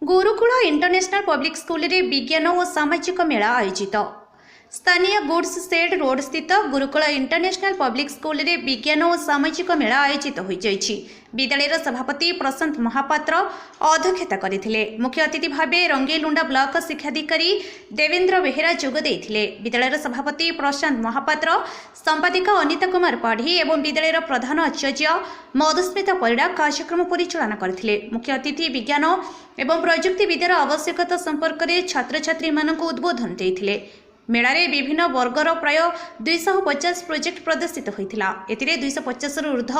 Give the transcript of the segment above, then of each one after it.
Gurukul international public school रे विज्ञान और सामाजिक मेला आयोजित। स्थानीय गुड्स शेड रोड स्थित गुरुकुल इंटरनेशनल पब्लिक स्कूल रे विज्ञान और सामाजिक मेला आयोजित हो जाइछि। विद्यालय सभापति प्रशांत महापात्र अध्यक्षता करथिले। मुख्य अतिथि भावे रंगेलुंडा ब्लॉक शिक्षाधिकारी देवेंद्र बेहेरा जोग देथिले। विद्यालय सभापति प्रशांत महापात्र, संपादिका अनिता कुमार पाढ़ी एवं विद्यालय प्रधान आचार्य मधुस्मिता परिड़ा कार्यक्रम परिचालना करथिले। मुख्य अतिथि विज्ञान एवं प्रजुक्ति विद्यार आवश्यकता संपर्क में छात्र छात्री मानक उद्बोधन देथिले। मेलारे विभिन्न वर्गर प्राय 250 प्रोजेक्ट प्रदर्शित होइथिला। एथिरे 250 रु ऊर्ध्व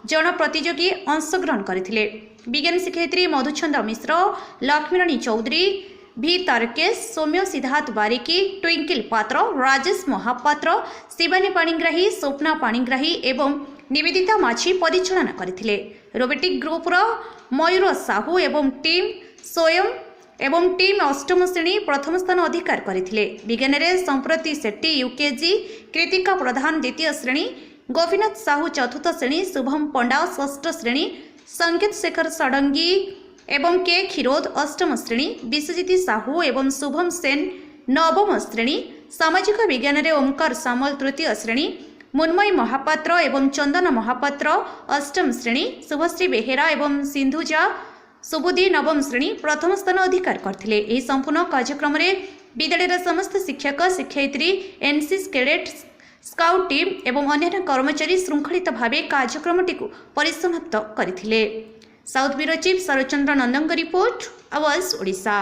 जन प्रतियोगी अंशग्रहण करथिले। विज्ञान शिक्षयित्री मधुचंद्र मिश्र, लक्ष्मीराणी चौधरी, भी तारकेश, सौम्य सिद्धार्थ बारिकी, ट्विंकिल पात्र, राजेश महापात्र, शिवानी पाणिग्राही, स्वप्ना पाणिग्राही एवं निवेदिता माछी परिचालना करथिले। रोबोटिक ग्रुपर मयूर साहू एवं टीम स्वयं एवं टीम अष्टम श्रेणी प्रथम स्थान अधिकार करथिले। विज्ञान रे संप्रति शेट्टी यूकेजी, कृतिका प्रधान द्वितीय श्रेणी, गोपीनाथ साहू चतुर्थ श्रेणी, शुभम पंडा षष्ठ श्रेणी, संकेत शेखर षडंगी एवं के खिरोद अष्टम श्रेणी, विश्वजीत साहू एवं शुभम सेन नवम श्रेणी, सामाजिक विज्ञान रे ओमकार सामल तृतीय श्रेणी, मुन्मयी महापात्र एवं चंदन महापात्र अष्टम श्रेणी, शुभश्री बेहेरा एवं सिंधुजा सुबुदी नवम श्रेणी प्रथम स्थान अधिकार करथिले। एही संपूर्ण कार्यक्रम रे विद्यालय समस्त शिक्षक, शिक्षयित्री, एनसीसी कैडेट, स्काउट टीम एवं अन्य कर्मचारी श्रृंखलित भावे कार्यक्रमटी परिसमाप्त करथिले। साउथ ब्यूरो चीफ शरचंद्र नंदन रिपोर्ट, आवाज ओडिशा।